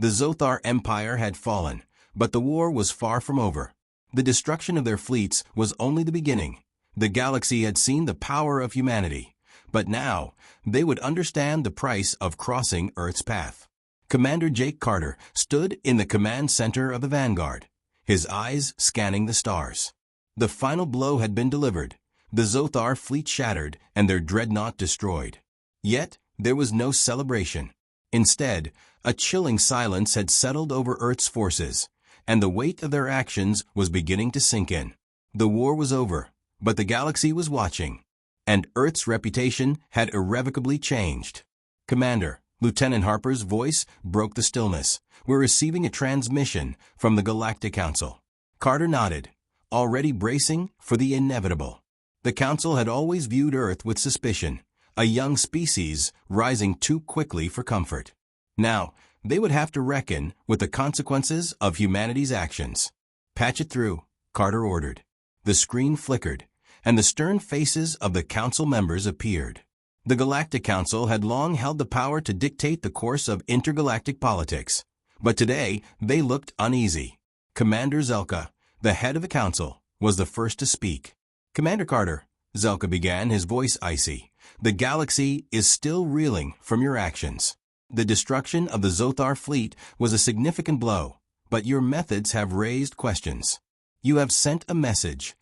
The Zothar Empire had fallen, but the war was far from over. The destruction of their fleets was only the beginning. The galaxy had seen the power of humanity, but now they would understand the price of crossing Earth's path. Commander Jake Carter stood in the command center of the Vanguard, his eyes scanning the stars. The final blow had been delivered, the Zothar fleet shattered and their dreadnought destroyed. Yet there was no celebration. Instead, a chilling silence had settled over Earth's forces, and the weight of their actions was beginning to sink in. The war was over, but the galaxy was watching, and Earth's reputation had irrevocably changed. "Commander," Lieutenant Harper's voice broke the stillness. "We're receiving a transmission from the Galactic Council." Carter nodded, already bracing for the inevitable. The Council had always viewed Earth with suspicion, a young species rising too quickly for comfort. Now, they would have to reckon with the consequences of humanity's actions. "Patch it through," Carter ordered. The screen flickered, and the stern faces of the Council members appeared. The Galactic Council had long held the power to dictate the course of intergalactic politics, but today they looked uneasy. Commander Zelka, the head of the Council, was the first to speak. "Commander Carter," Zelka began, his voice icy, "the galaxy is still reeling from your actions. The destruction of the Zothar fleet was a significant blow, but your methods have raised questions. You have sent a message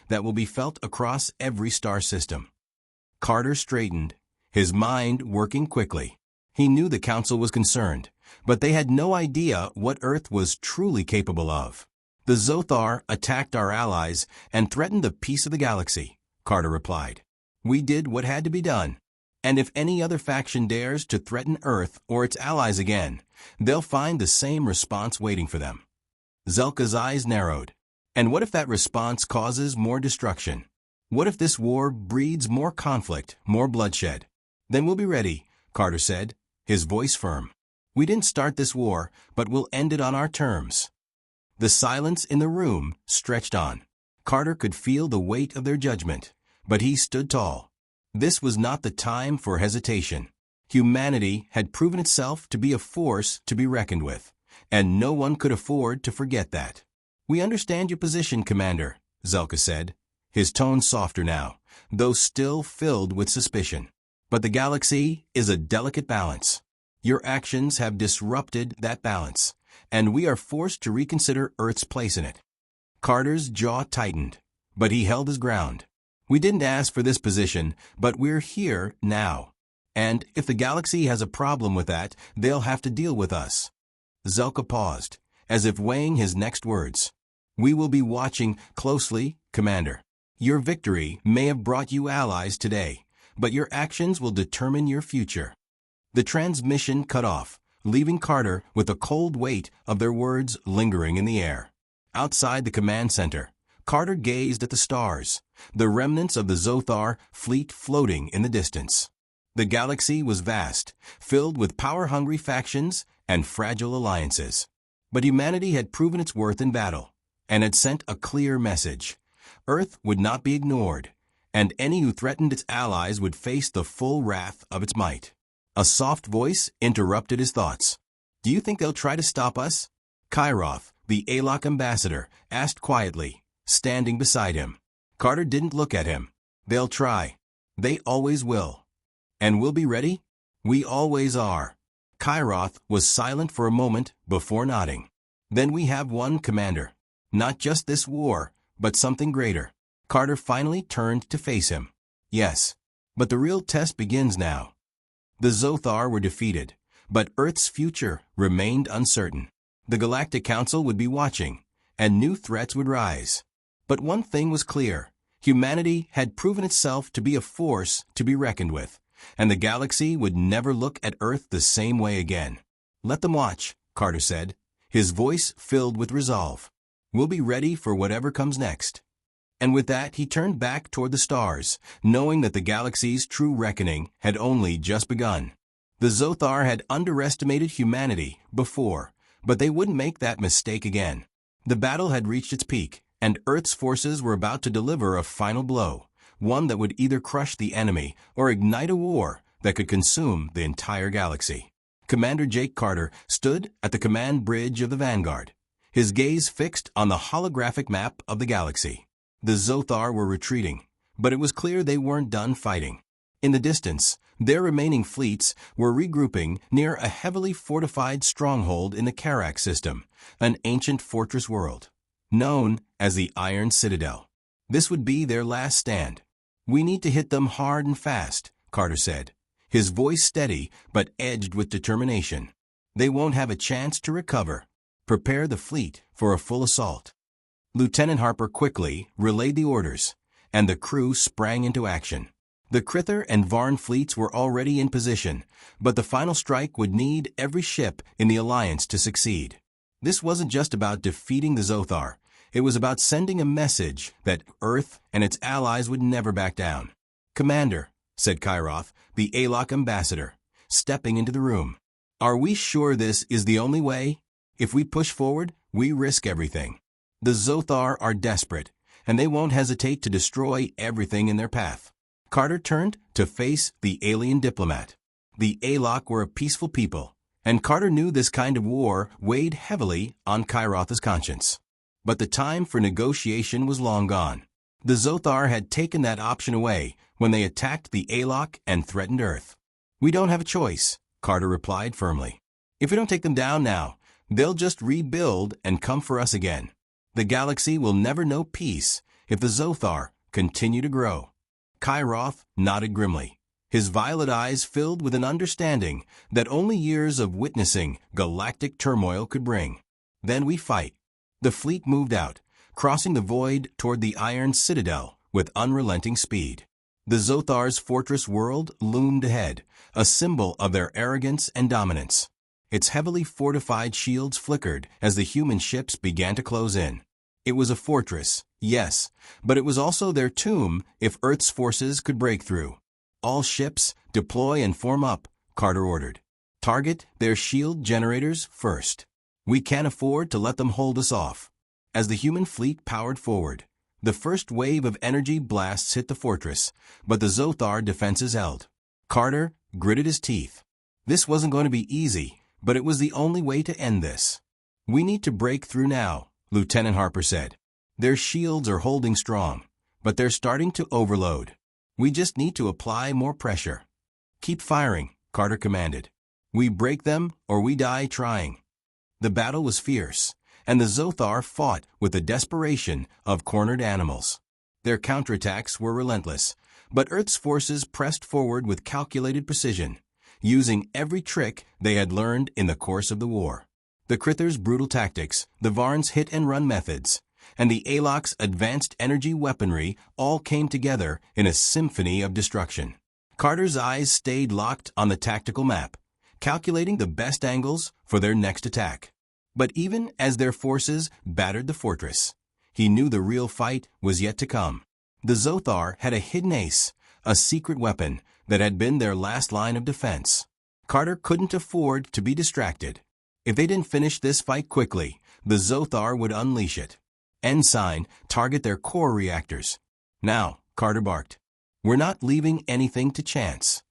that will be felt across every star system." Carter straightened, his mind working quickly. He knew the Council was concerned, but they had no idea what Earth was truly capable of. "The Zothar attacked our allies and threatened the peace of the galaxy," Carter replied. "We did what had to be done. And if any other faction dares to threaten Earth or its allies again, they'll find the same response waiting for them." Zelka's eyes narrowed. "And what if that response causes more destruction? What if this war breeds more conflict, more bloodshed?" "Then we'll be ready," Carter said, his voice firm. "We didn't start this war, but we'll end it on our terms." The silence in the room stretched on. Carter could feel the weight of their judgment, but he stood tall. This was not the time for hesitation. Humanity had proven itself to be a force to be reckoned with, and no one could afford to forget that. "We understand your position, Commander," Zelka said, his tone softer now, though still filled with suspicion. "But the galaxy is a delicate balance. Your actions have disrupted that balance, and we are forced to reconsider Earth's place in it." Carter's jaw tightened, but he held his ground. "We didn't ask for this position, but we're here now. And if the galaxy has a problem with that, they'll have to deal with us." Zelka paused, as if weighing his next words. "We will be watching closely, Commander. Your victory may have brought you allies today, but your actions will determine your future." The transmission cut off, leaving Carter with a cold weight of their words lingering in the air. Outside the command center, Carter gazed at the stars, the remnants of the Zothar fleet floating in the distance. The galaxy was vast, filled with power-hungry factions and fragile alliances. But humanity had proven its worth in battle, and had sent a clear message. Earth would not be ignored, and any who threatened its allies would face the full wrath of its might. A soft voice interrupted his thoughts. "Do you think they'll try to stop us?" Kairoth, the Alok ambassador, asked quietly, standing beside him. Carter didn't look at him. "They'll try. They always will. And we'll be ready? We always are." Kairoth was silent for a moment before nodding. "Then we have one, Commander. Not just this war, but something greater." Carter finally turned to face him. "Yes, but the real test begins now." The Zothar were defeated, but Earth's future remained uncertain. The Galactic Council would be watching, and new threats would rise. But one thing was clear. Humanity had proven itself to be a force to be reckoned with, and the galaxy would never look at Earth the same way again. "Let them watch," Carter said, his voice filled with resolve. "We'll be ready for whatever comes next." And with that, he turned back toward the stars, knowing that the galaxy's true reckoning had only just begun. The Zothar had underestimated humanity before, but they wouldn't make that mistake again. The battle had reached its peak, and Earth's forces were about to deliver a final blow, one that would either crush the enemy or ignite a war that could consume the entire galaxy. Commander Jake Carter stood at the command bridge of the Vanguard, his gaze fixed on the holographic map of the galaxy. The Zothar were retreating, but it was clear they weren't done fighting. In the distance, their remaining fleets were regrouping near a heavily fortified stronghold in the Karak system, an ancient fortress world, known as the Iron Citadel. This would be their last stand. "We need to hit them hard and fast," Carter said, his voice steady but edged with determination. "They won't have a chance to recover. Prepare the fleet for a full assault." Lieutenant Harper quickly relayed the orders, and the crew sprang into action. The Krither and Varn fleets were already in position, but the final strike would need every ship in the Alliance to succeed. This wasn't just about defeating the Zothar. It was about sending a message that Earth and its allies would never back down. "Commander," said Kairoth, the Alok ambassador, stepping into the room, "are we sure this is the only way? If we push forward, we risk everything. The Zothar are desperate, and they won't hesitate to destroy everything in their path." Carter turned to face the alien diplomat. The Alok were a peaceful people, and Carter knew this kind of war weighed heavily on Kairoth's conscience. But the time for negotiation was long gone. The Zothar had taken that option away when they attacked the Alok and threatened Earth. "We don't have a choice," Carter replied firmly. "If we don't take them down now, they'll just rebuild and come for us again. The galaxy will never know peace if the Zothar continue to grow." Kairoth nodded grimly, his violet eyes filled with an understanding that only years of witnessing galactic turmoil could bring. "Then we fight." The fleet moved out, crossing the void toward the Iron Citadel with unrelenting speed. The Zothar's fortress world loomed ahead, a symbol of their arrogance and dominance. Its heavily fortified shields flickered as the human ships began to close in. It was a fortress, yes, but it was also their tomb if Earth's forces could break through. "All ships, deploy and form up," Carter ordered. "Target their shield generators first. We can't afford to let them hold us off." As the human fleet powered forward, the first wave of energy blasts hit the fortress, but the Zothar defenses held. Carter gritted his teeth. This wasn't going to be easy, but it was the only way to end this. "We need to break through now," Lieutenant Harper said. "Their shields are holding strong, but they're starting to overload. We just need to apply more pressure." "Keep firing," Carter commanded. "We break them or we die trying." The battle was fierce, and the Zothar fought with the desperation of cornered animals. Their counterattacks were relentless, but Earth's forces pressed forward with calculated precision, using every trick they had learned in the course of the war. The Krither's brutal tactics, the Varn's hit-and-run methods, and the Alok's advanced energy weaponry all came together in a symphony of destruction. Carter's eyes stayed locked on the tactical map, calculating the best angles for their next attack. But even as their forces battered the fortress, he knew the real fight was yet to come. The Zothar had a hidden ace, a secret weapon that had been their last line of defense. Carter couldn't afford to be distracted. If they didn't finish this fight quickly, the Zothar would unleash it. "Ensign, target their core reactors." "Now," Carter barked. "We're not leaving anything to chance."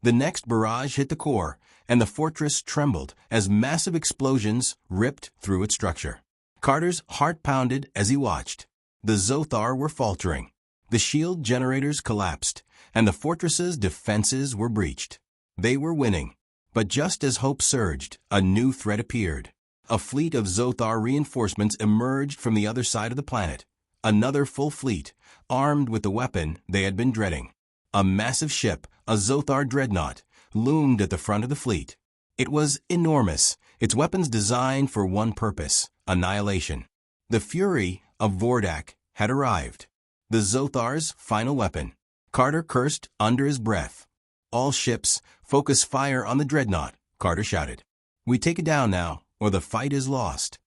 The next barrage hit the core, and the fortress trembled as massive explosions ripped through its structure. Carter's heart pounded as he watched. The Zothar were faltering. The shield generators collapsed, and the fortress's defenses were breached. They were winning. But just as hope surged, a new threat appeared. A fleet of Zothar reinforcements emerged from the other side of the planet. Another full fleet, armed with the weapon they had been dreading. A massive ship, a Zothar dreadnought, loomed at the front of the fleet. It was enormous, its weapons designed for one purpose: annihilation. The fury of Vordak had arrived. The Zothar's final weapon. Carter cursed under his breath. "All ships, focus fire on the dreadnought," Carter shouted. "We take it down now, or the fight is lost."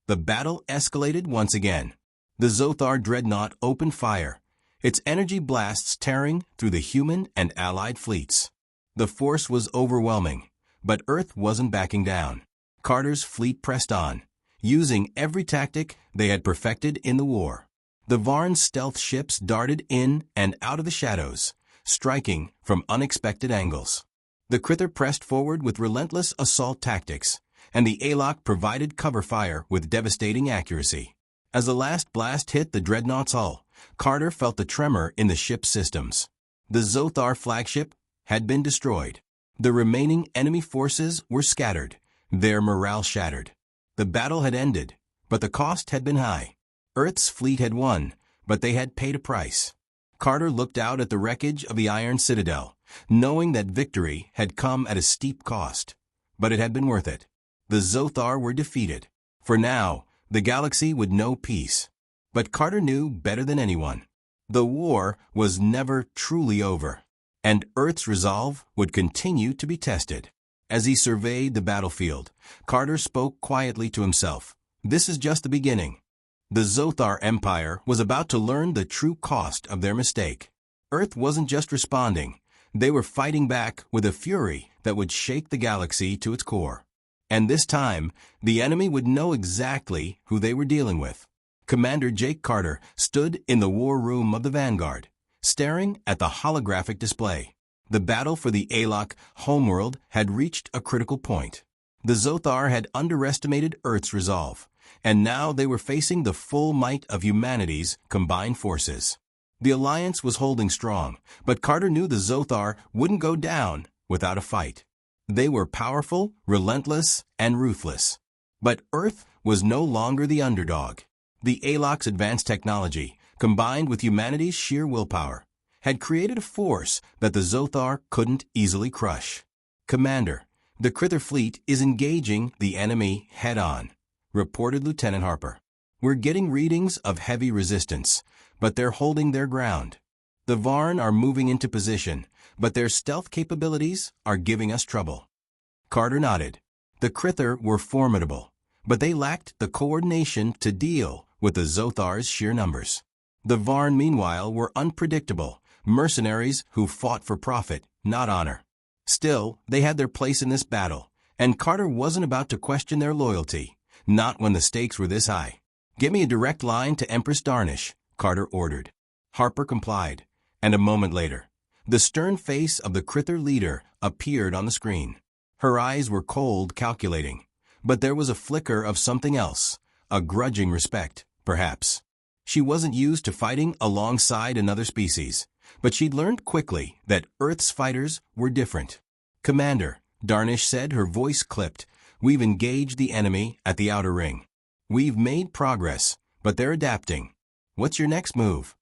The battle escalated once again. The Zothar dreadnought opened fire, its energy blasts tearing through the human and allied fleets. The force was overwhelming, but Earth wasn't backing down. Carter's fleet pressed on, using every tactic they had perfected in the war. The Varn's stealth ships darted in and out of the shadows, striking from unexpected angles. The Krither pressed forward with relentless assault tactics, and the Alok provided cover fire with devastating accuracy. As the last blast hit the dreadnought's hull, Carter felt the tremor in the ship's systems. The Zothar flagship had been destroyed. The remaining enemy forces were scattered, their morale shattered. The battle had ended, but the cost had been high. Earth's fleet had won, but they had paid a price. Carter looked out at the wreckage of the Iron Citadel, knowing that victory had come at a steep cost. But it had been worth it. The Zothar were defeated. For now, the galaxy would know peace. But Carter knew better than anyone. The war was never truly over, and Earth's resolve would continue to be tested. As he surveyed the battlefield, Carter spoke quietly to himself. This is just the beginning. The Zothar Empire was about to learn the true cost of their mistake. Earth wasn't just responding. They were fighting back with a fury that would shake the galaxy to its core. And this time, the enemy would know exactly who they were dealing with. Commander Jake Carter stood in the war room of the Vanguard, staring at the holographic display. The battle for the Alok homeworld had reached a critical point. The Zothar had underestimated Earth's resolve, and now they were facing the full might of humanity's combined forces. The alliance was holding strong, but Carter knew the Zothar wouldn't go down without a fight. They were powerful, relentless, and ruthless. But Earth was no longer the underdog. The Alok's advanced technology, combined with humanity's sheer willpower, had created a force that the Zothar couldn't easily crush. Commander, the Krither fleet is engaging the enemy head-on, reported Lieutenant Harper. We're getting readings of heavy resistance, but they're holding their ground. The Varn are moving into position, but their stealth capabilities are giving us trouble. Carter nodded. The Krither were formidable, but they lacked the coordination to deal with the Zothar's sheer numbers. The Varn, meanwhile, were unpredictable, mercenaries who fought for profit, not honor. Still, they had their place in this battle, and Carter wasn't about to question their loyalty, not when the stakes were this high. Get me a direct line to Empress Darnish, Carter ordered. Harper complied, and a moment later, the stern face of the Krither leader appeared on the screen. Her eyes were cold, calculating, but there was a flicker of something else, a grudging respect, perhaps. She wasn't used to fighting alongside another species, but she'd learned quickly that Earth's fighters were different. Commander, Darnish said, her voice clipped, we've engaged the enemy at the outer ring. We've made progress, but they're adapting. What's your next move?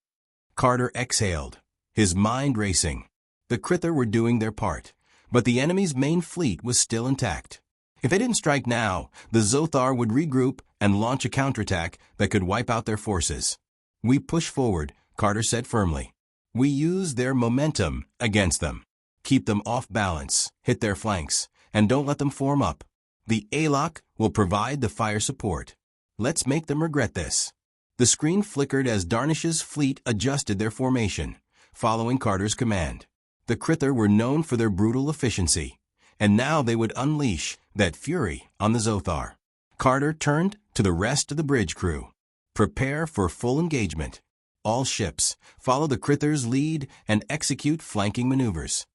Carter exhaled, his mind racing. The Krither were doing their part, but the enemy's main fleet was still intact. If they didn't strike now, the Zothar would regroup and launch a counterattack that could wipe out their forces. We push forward, Carter said firmly. We use their momentum against them. Keep them off balance, hit their flanks, and don't let them form up. The Alok will provide the fire support. Let's make them regret this. The screen flickered as Darnish's fleet adjusted their formation, following Carter's command. The Krither were known for their brutal efficiency, and now they would unleash that fury on the Zothar. Carter turned to the rest of the bridge crew. Prepare for full engagement. All ships, follow the Krither's lead and execute flanking maneuvers.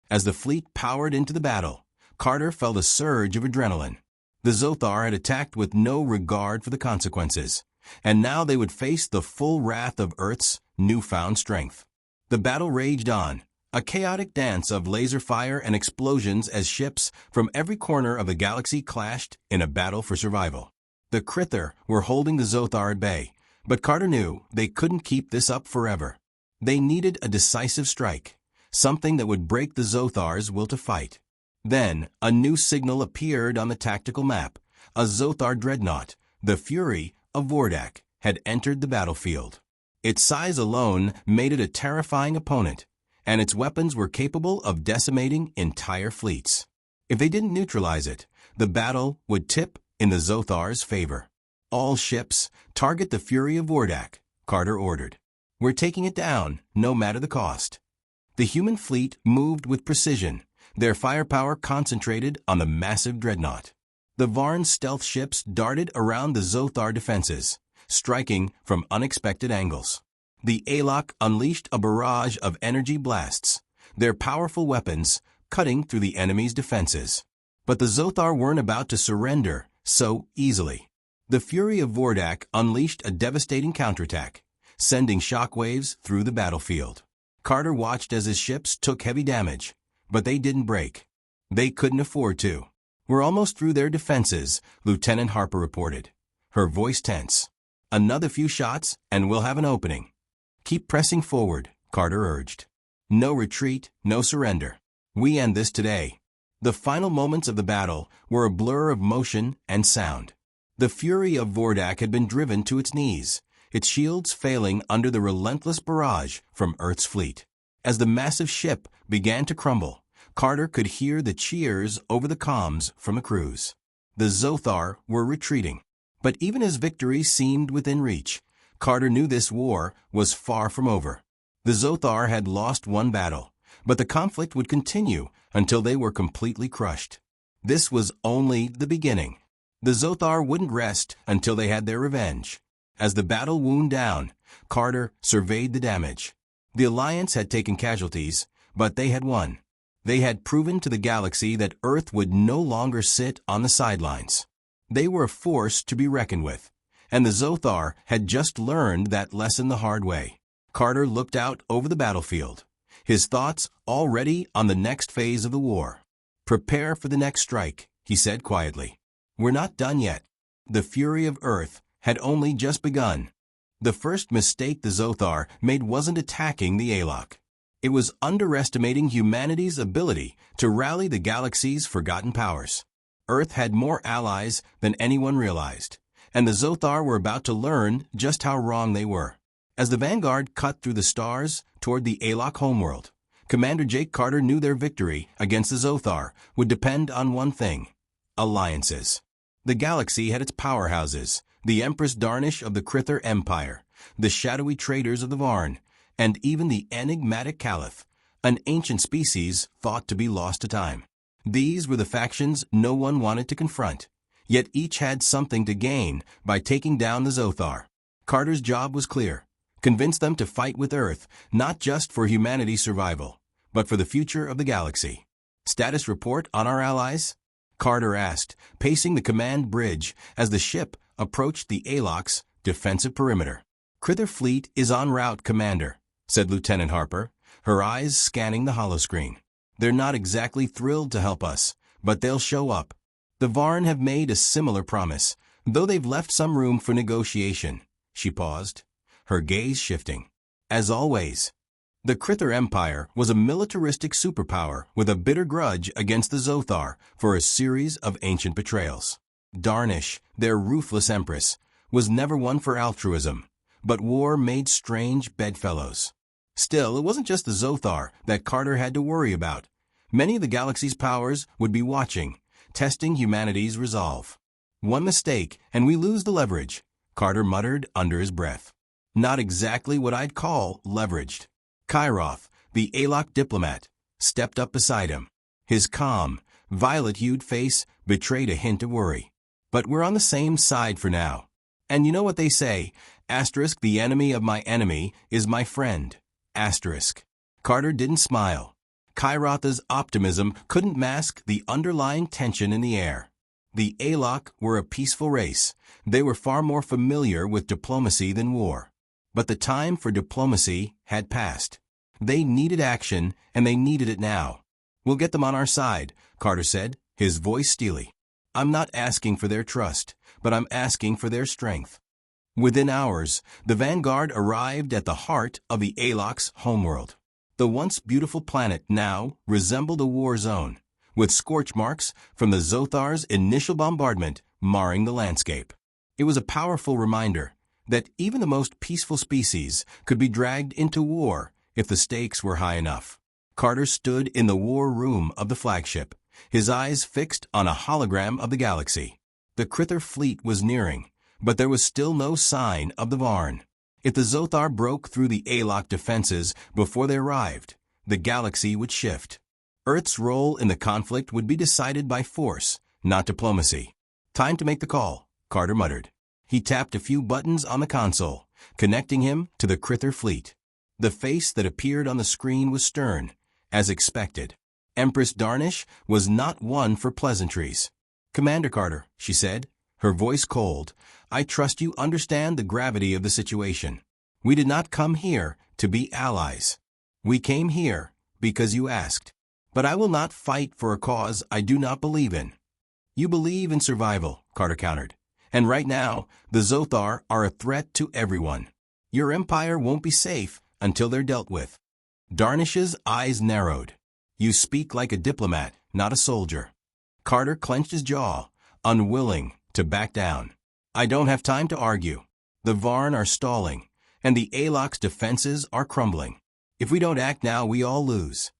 As the fleet powered into the battle, Carter felt a surge of adrenaline. The Zothar had attacked with no regard for the consequences, and now they would face the full wrath of Earth's newfound strength. The battle raged on, a chaotic dance of laser fire and explosions as ships from every corner of the galaxy clashed in a battle for survival. The Krither were holding the Zothar at bay, but Carter knew they couldn't keep this up forever. They needed a decisive strike, something that would break the Zothar's will to fight. Then, a new signal appeared on the tactical map. A Zothar dreadnought, the Fury of Vordak, had entered the battlefield. Its size alone made it a terrifying opponent, and its weapons were capable of decimating entire fleets. If they didn't neutralize it, the battle would tip in the Zothar's favor. All ships, target the Fury of Vordak, Carter ordered. We're taking it down, no matter the cost. The human fleet moved with precision, their firepower concentrated on the massive dreadnought. The Varn's stealth ships darted around the Zothar defenses, striking from unexpected angles. The Alok unleashed a barrage of energy blasts, their powerful weapons cutting through the enemy's defenses. But the Zothar weren't about to surrender so easily. The fury of Vordak unleashed a devastating counterattack, sending shockwaves through the battlefield. Carter watched as his ships took heavy damage, but they didn't break. They couldn't afford to. "We're almost through their defenses," Lieutenant Harper reported, her voice tense. "Another few shots, and we'll have an opening." "Keep pressing forward," Carter urged. "No retreat, no surrender. We end this today." The final moments of the battle were a blur of motion and sound. The fury of Vordak had been driven to its knees, its shields failing under the relentless barrage from Earth's fleet. As the massive ship began to crumble, Carter could hear the cheers over the comms from the crews. The Zothar were retreating. But even as victory seemed within reach, Carter knew this war was far from over. The Zothar had lost one battle, but the conflict would continue until they were completely crushed. This was only the beginning. The Zothar wouldn't rest until they had their revenge. As the battle wound down, Carter surveyed the damage. The Alliance had taken casualties, but they had won. They had proven to the galaxy that Earth would no longer sit on the sidelines. They were a force to be reckoned with, and the Zothar had just learned that lesson the hard way. Carter looked out over the battlefield, his thoughts already on the next phase of the war. "Prepare for the next strike," he said quietly. "We're not done yet." The fury of Earth had only just begun. The first mistake the Zothar made wasn't attacking the Alok. It was underestimating humanity's ability to rally the galaxy's forgotten powers. Earth had more allies than anyone realized, and the Zothar were about to learn just how wrong they were. As the Vanguard cut through the stars toward the Alok homeworld, Commander Jake Carter knew their victory against the Zothar would depend on one thing: alliances. The galaxy had its powerhouses, the Empress Darnish of the Krither Empire, the shadowy traders of the Varn, and even the enigmatic Caliph, an ancient species thought to be lost to time. These were the factions no one wanted to confront, yet each had something to gain by taking down the Zothar. Carter's job was clear: convince them to fight with Earth, not just for humanity's survival, but for the future of the galaxy. "Status report on our allies?" Carter asked, pacing the command bridge as the ship approached the Alok's defensive perimeter. "Krither fleet is en route, Commander," said Lieutenant Harper, her eyes scanning the holoscreen. "They're not exactly thrilled to help us, but they'll show up. The Varn have made a similar promise, though they've left some room for negotiation." She paused, her gaze shifting. "As always." The Krither Empire was a militaristic superpower with a bitter grudge against the Zothar for a series of ancient betrayals. Darnish, their ruthless empress, was never one for altruism, but war made strange bedfellows. Still, it wasn't just the Zothar that Carter had to worry about. Many of the galaxy's powers would be watching, testing humanity's resolve. "One mistake, and we lose the leverage," Carter muttered under his breath. "Not exactly what I'd call leveraged." Kairoth, the Alok diplomat, stepped up beside him. His calm, violet-hued face betrayed a hint of worry. "But we're on the same side for now. And you know what they say, asterisk, the enemy of my enemy is my friend, asterisk." Carter didn't smile. Kairoth's optimism couldn't mask the underlying tension in the air. The Alok were a peaceful race. They were far more familiar with diplomacy than war. But the time for diplomacy had passed. They needed action, and they needed it now. "We'll get them on our side," Carter said, his voice steely. "I'm not asking for their trust, but I'm asking for their strength." Within hours, the Vanguard arrived at the heart of the Alok's homeworld. The once beautiful planet now resembled a war zone, with scorch marks from the Zothar's initial bombardment marring the landscape. It was a powerful reminder that even the most peaceful species could be dragged into war if the stakes were high enough. Carter stood in the war room of the flagship, his eyes fixed on a hologram of the galaxy. The Krither fleet was nearing, but there was still no sign of the Varn. If the Zothar broke through the Alok defenses before they arrived, the galaxy would shift. Earth's role in the conflict would be decided by force, not diplomacy. "Time to make the call," Carter muttered. He tapped a few buttons on the console, connecting him to the Krither fleet. The face that appeared on the screen was stern, as expected. Empress Darnish was not one for pleasantries. "Commander Carter," she said, her voice cold, "I trust you understand the gravity of the situation. We did not come here to be allies. We came here because you asked. But I will not fight for a cause I do not believe in." "You believe in survival," Carter countered. "And right now, the Zothar are a threat to everyone. Your empire won't be safe until they're dealt with." Darnish's eyes narrowed. "You speak like a diplomat, not a soldier." Carter clenched his jaw, unwilling to back down. "I don't have time to argue. The Varn are stalling, and the Alok's defenses are crumbling. If we don't act now, we all lose."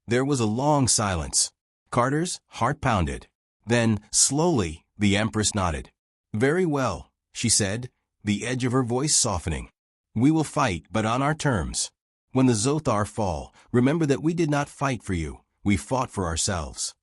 There was a long silence. Carter's heart pounded. Then, slowly, the Empress nodded. "Very well," she said, the edge of her voice softening. "We will fight, but on our terms. When the Zothar fall, remember that we did not fight for you. We fought for ourselves."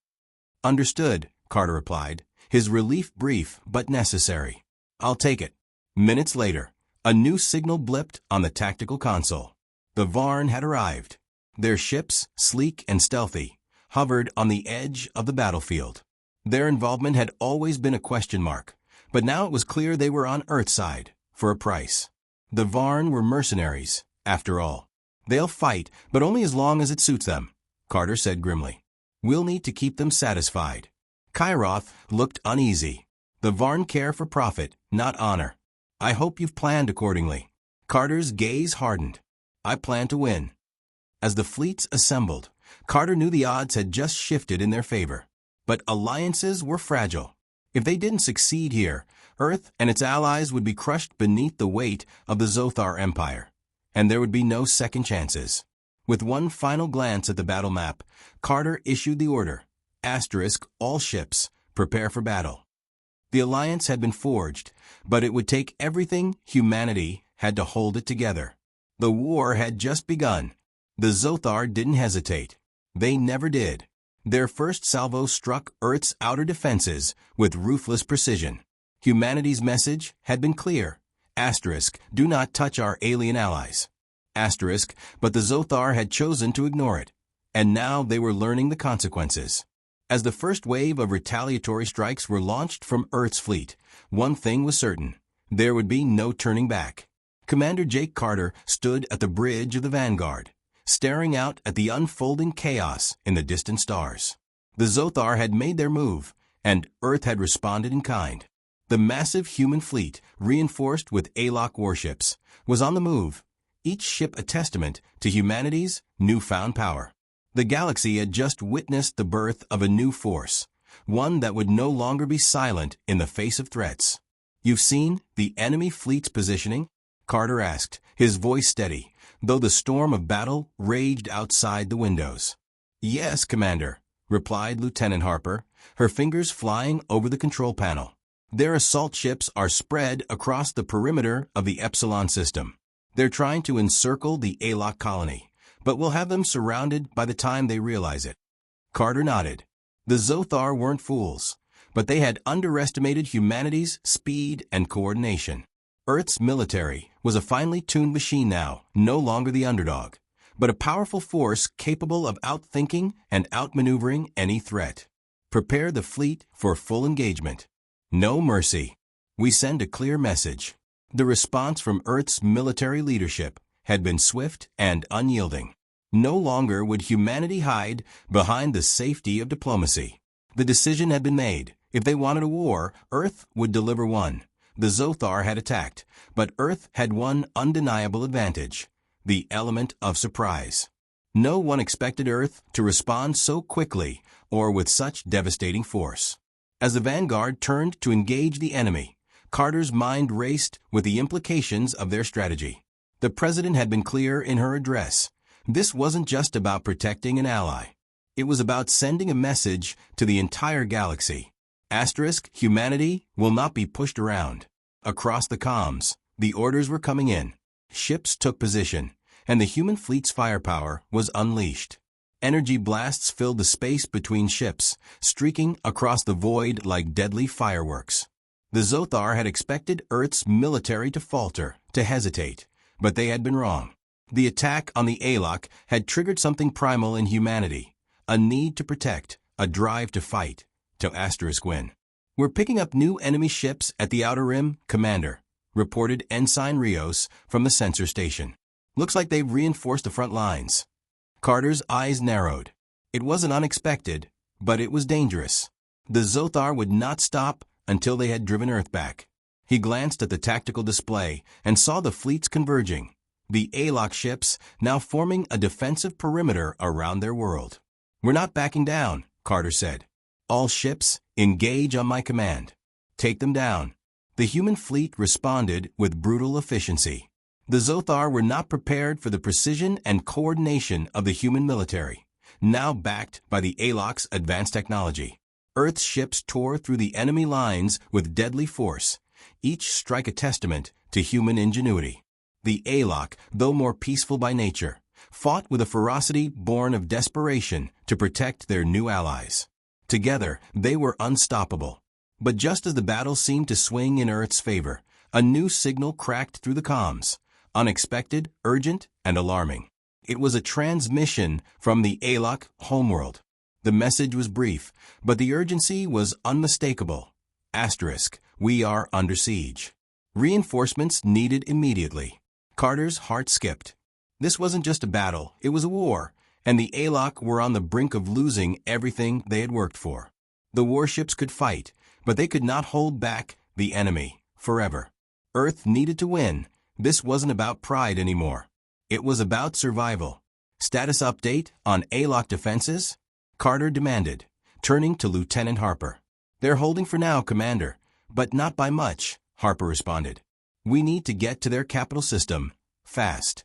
"Understood," Carter replied, his relief brief but necessary. "I'll take it." Minutes later, a new signal blipped on the tactical console. The Varn had arrived. Their ships, sleek and stealthy, hovered on the edge of the battlefield. Their involvement had always been a question mark, but now it was clear they were on Earthside, for a price. The Varn were mercenaries, after all. "They'll fight, but only as long as it suits them," Carter said grimly. "We'll need to keep them satisfied." Kairoth looked uneasy. "The Varn care for profit, not honor. I hope you've planned accordingly." Carter's gaze hardened. "I plan to win." As the fleets assembled, Carter knew the odds had just shifted in their favor. But alliances were fragile. If they didn't succeed here, Earth and its allies would be crushed beneath the weight of the Zothar Empire, and there would be no second chances. With one final glance at the battle map, Carter issued the order, * all ships, prepare for battle. The alliance had been forged, but it would take everything humanity had to hold it together. The war had just begun. The Zothar didn't hesitate. They never did. Their first salvo struck Earth's outer defenses with ruthless precision. Humanity's message had been clear. Do not touch our alien allies. But the Zothar had chosen to ignore it, and now they were learning the consequences. As the first wave of retaliatory strikes were launched from Earth's fleet, one thing was certain: there would be no turning back. Commander Jake Carter stood at the bridge of the Vanguard, staring out at the unfolding chaos in the distant stars. The Zothar had made their move, and Earth had responded in kind. The massive human fleet, reinforced with Alok warships, was on the move, each ship a testament to humanity's newfound power. The galaxy had just witnessed the birth of a new force, one that would no longer be silent in the face of threats. "You've seen the enemy fleet's positioning?" Carter asked, his voice steady, though the storm of battle raged outside the windows. "Yes, Commander," replied Lieutenant Harper, her fingers flying over the control panel. "Their assault ships are spread across the perimeter of the Epsilon system. They're trying to encircle the Alok colony, but we'll have them surrounded by the time they realize it." Carter nodded. The Zothar weren't fools, but they had underestimated humanity's speed and coordination. Earth's military was a finely tuned machine now, no longer the underdog, but a powerful force capable of outthinking and outmaneuvering any threat. "Prepare the fleet for full engagement. No mercy. We send a clear message." The response from Earth's military leadership had been swift and unyielding. No longer would humanity hide behind the safety of diplomacy. The decision had been made. If they wanted a war, Earth would deliver one. The Zothar had attacked, but Earth had one undeniable advantage: the element of surprise. No one expected Earth to respond so quickly or with such devastating force. As the Vanguard turned to engage the enemy, Carter's mind raced with the implications of their strategy. The President had been clear in her address. This wasn't just about protecting an ally. It was about sending a message to the entire galaxy. Humanity will not be pushed around. Across the comms, the orders were coming in. Ships took position, and the human fleet's firepower was unleashed. Energy blasts filled the space between ships, streaking across the void like deadly fireworks. The Zothar had expected Earth's military to falter, to hesitate, but they had been wrong. The attack on the Alok had triggered something primal in humanity, a need to protect, a drive to fight, to win. "We're picking up new enemy ships at the Outer Rim, Commander," reported Ensign Rios from the sensor station. "Looks like they've reinforced the front lines." Carter's eyes narrowed. It wasn't unexpected, but it was dangerous. The Zothar would not stop until they had driven Earth back. He glanced at the tactical display and saw the fleets converging, the ALOC ships now forming a defensive perimeter around their world. "We're not backing down," Carter said. "All ships, engage on my command. Take them down." The human fleet responded with brutal efficiency. The Zothar were not prepared for the precision and coordination of the human military, now backed by the ALOC's advanced technology. Earth's ships tore through the enemy lines with deadly force, each strike a testament to human ingenuity. The ALOC, though more peaceful by nature, fought with a ferocity born of desperation to protect their new allies. Together, they were unstoppable. But just as the battle seemed to swing in Earth's favor, a new signal cracked through the comms, unexpected, urgent, and alarming. It was a transmission from the ALOC homeworld. The message was brief, but the urgency was unmistakable. "We are under siege. Reinforcements needed immediately." Carter's heart skipped. This wasn't just a battle, it was a war, and the ALOC were on the brink of losing everything they had worked for. The warships could fight, but they could not hold back the enemy forever. Earth needed to win. This wasn't about pride anymore. It was about survival. "Status update on ALOC defenses?" Carter demanded, turning to Lieutenant Harper. "They're holding for now, Commander, but not by much," Harper responded. "We need to get to their capital system, fast."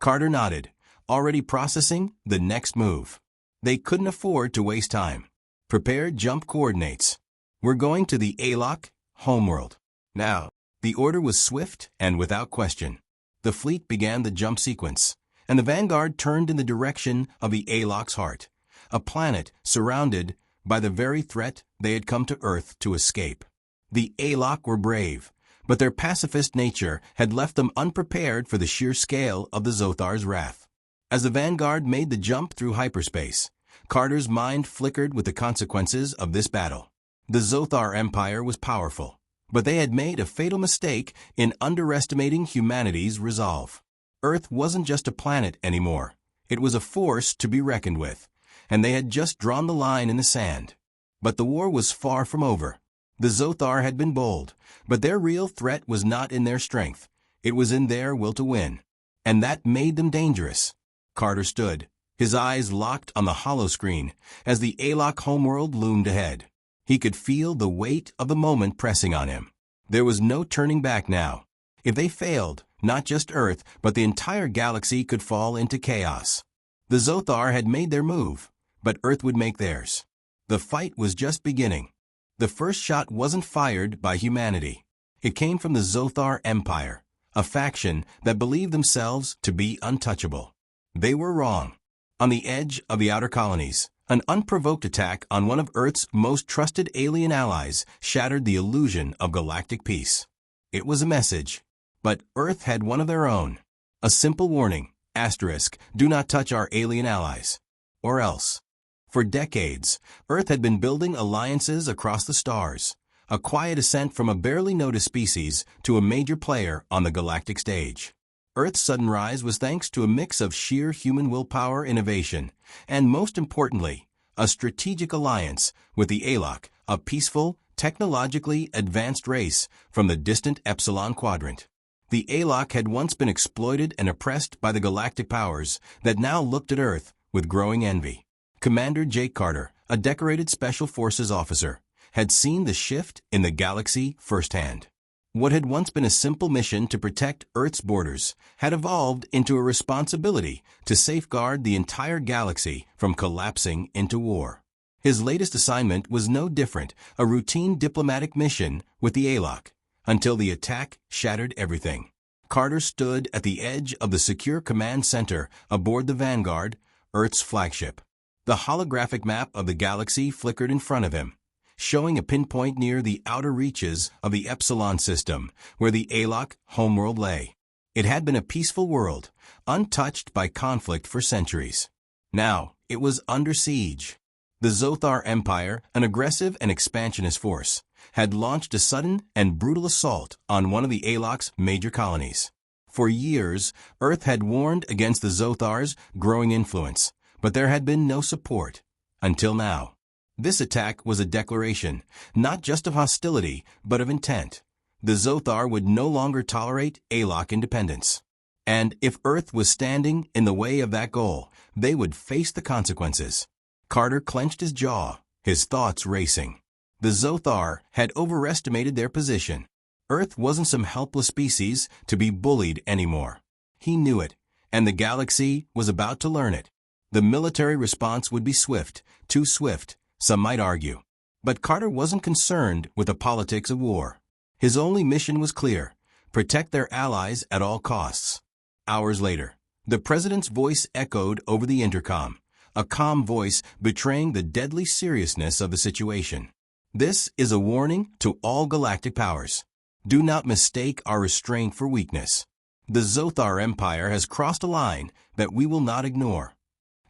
Carter nodded, already processing the next move. They couldn't afford to waste time. "Prepare jump coordinates. We're going to the ALOC homeworld now." The order was swift and without question. The fleet began the jump sequence, and the Vanguard turned in the direction of the ALOC's heart, a planet surrounded by the very threat they had come to Earth to escape. The ALOC were brave, but their pacifist nature had left them unprepared for the sheer scale of the Zothar's wrath. As the Vanguard made the jump through hyperspace, Carter's mind flickered with the consequences of this battle. The Zothar Empire was powerful, but they had made a fatal mistake in underestimating humanity's resolve. Earth wasn't just a planet anymore. It was a force to be reckoned with, and they had just drawn the line in the sand. But the war was far from over. The Zothar had been bold, but their real threat was not in their strength. It was in their will to win. And that made them dangerous. Carter stood, his eyes locked on the holoscreen as the ALOC homeworld loomed ahead. He could feel the weight of the moment pressing on him. There was no turning back now. If they failed, not just Earth, but the entire galaxy could fall into chaos. The Zothar had made their move, but Earth would make theirs. The fight was just beginning. The first shot wasn't fired by humanity. It came from the Zothar Empire, a faction that believed themselves to be untouchable. They were wrong. On the edge of the outer colonies, an unprovoked attack on one of Earth's most trusted alien allies shattered the illusion of galactic peace. It was a message, but Earth had one of their own. A simple warning, "Do not touch our alien allies, or else." For decades, Earth had been building alliances across the stars, a quiet ascent from a barely noticed species to a major player on the galactic stage. Earth's sudden rise was thanks to a mix of sheer human willpower, innovation, and most importantly, a strategic alliance with the ALOC, a peaceful, technologically advanced race from the distant Epsilon Quadrant. The ALOC had once been exploited and oppressed by the galactic powers that now looked at Earth with growing envy. Commander Jake Carter, a decorated Special Forces officer, had seen the shift in the galaxy firsthand. What had once been a simple mission to protect Earth's borders had evolved into a responsibility to safeguard the entire galaxy from collapsing into war. His latest assignment was no different, a routine diplomatic mission with the ALOC, until the attack shattered everything. Carter stood at the edge of the secure command center aboard the Vanguard, Earth's flagship. The holographic map of the galaxy flickered in front of him, showing a pinpoint near the outer reaches of the Epsilon system, where the ALOC homeworld lay. It had been a peaceful world, untouched by conflict for centuries. Now, it was under siege. The Zothar Empire, an aggressive and expansionist force, had launched a sudden and brutal assault on one of the Alok's major colonies. For years, Earth had warned against the Zothar's growing influence, but there had been no support. Until now. This attack was a declaration, not just of hostility, but of intent. The Zothar would no longer tolerate Alok independence. And if Earth was standing in the way of that goal, they would face the consequences. Carter clenched his jaw, his thoughts racing. The Zothar had overestimated their position. Earth wasn't some helpless species to be bullied anymore. He knew it, and the galaxy was about to learn it. The military response would be swift, too swift, some might argue. But Carter wasn't concerned with the politics of war. His only mission was clear: protect their allies at all costs. Hours later, the president's voice echoed over the intercom, a calm voice betraying the deadly seriousness of the situation. This is a warning to all galactic powers. Do not mistake our restraint for weakness. The Zothar Empire has crossed a line that we will not ignore.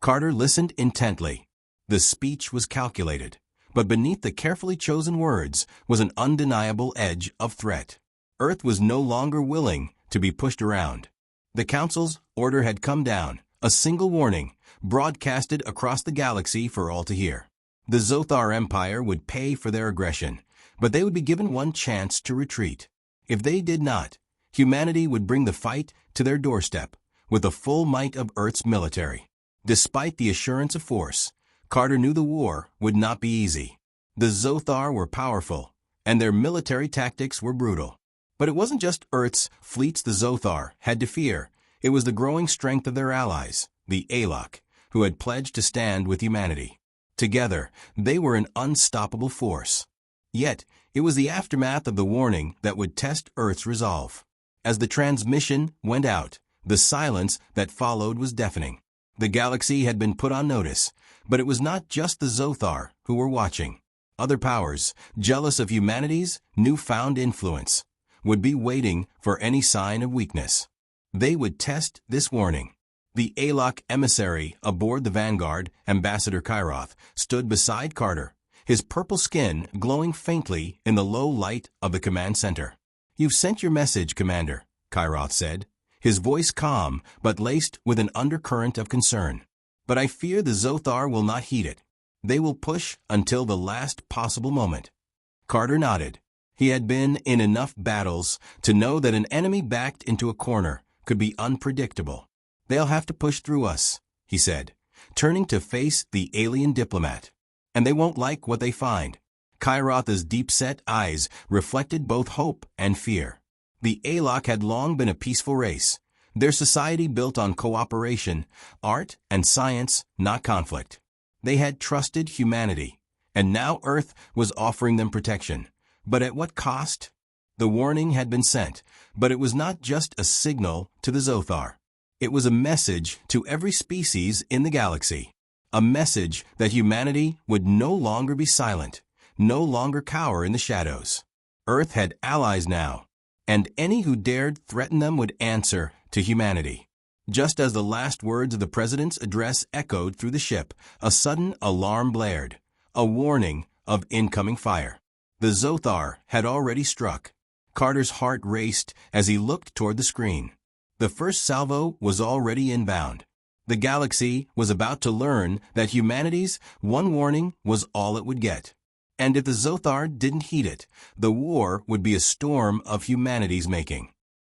Carter listened intently. The speech was calculated, but beneath the carefully chosen words was an undeniable edge of threat. Earth was no longer willing to be pushed around. The Council's order had come down, a single warning, broadcasted across the galaxy for all to hear. The Zothar Empire would pay for their aggression, but they would be given one chance to retreat. If they did not, humanity would bring the fight to their doorstep with the full might of Earth's military. Despite the assurance of force, Carter knew the war would not be easy. The Zothar were powerful, and their military tactics were brutal. But it wasn't just Earth's fleets the Zothar had to fear. It was the growing strength of their allies, the Alok, who had pledged to stand with humanity. Together, they were an unstoppable force. Yet, it was the aftermath of the warning that would test Earth's resolve. As the transmission went out, the silence that followed was deafening. The galaxy had been put on notice, but it was not just the Zothar who were watching. Other powers, jealous of humanity's newfound influence, would be waiting for any sign of weakness. They would test this warning. The Alok emissary aboard the Vanguard, Ambassador Kairoth, stood beside Carter, his purple skin glowing faintly in the low light of the command center. "You've sent your message, Commander," Kairoth said, his voice calm but laced with an undercurrent of concern. "But I fear the Zothar will not heed it. They will push until the last possible moment." Carter nodded. He had been in enough battles to know that an enemy backed into a corner could be unpredictable. "They'll have to push through us," he said, turning to face the alien diplomat. "And they won't like what they find." Kairoth's deep-set eyes reflected both hope and fear. The Alok had long been a peaceful race, their society built on cooperation, art, and science, not conflict. They had trusted humanity, and now Earth was offering them protection. But at what cost? The warning had been sent, but it was not just a signal to the Zothar. It was a message to every species in the galaxy. A message that humanity would no longer be silent, no longer cower in the shadows. Earth had allies now, and any who dared threaten them would answer to humanity. Just as the last words of the president's address echoed through the ship, a sudden alarm blared, a warning of incoming fire. The Zothar had already struck. Carter's heart raced as he looked toward the screen. The first salvo was already inbound. The galaxy was about to learn that humanity's one warning was all it would get. And if the Zothar didn't heed it, the war would be a storm of humanity's making.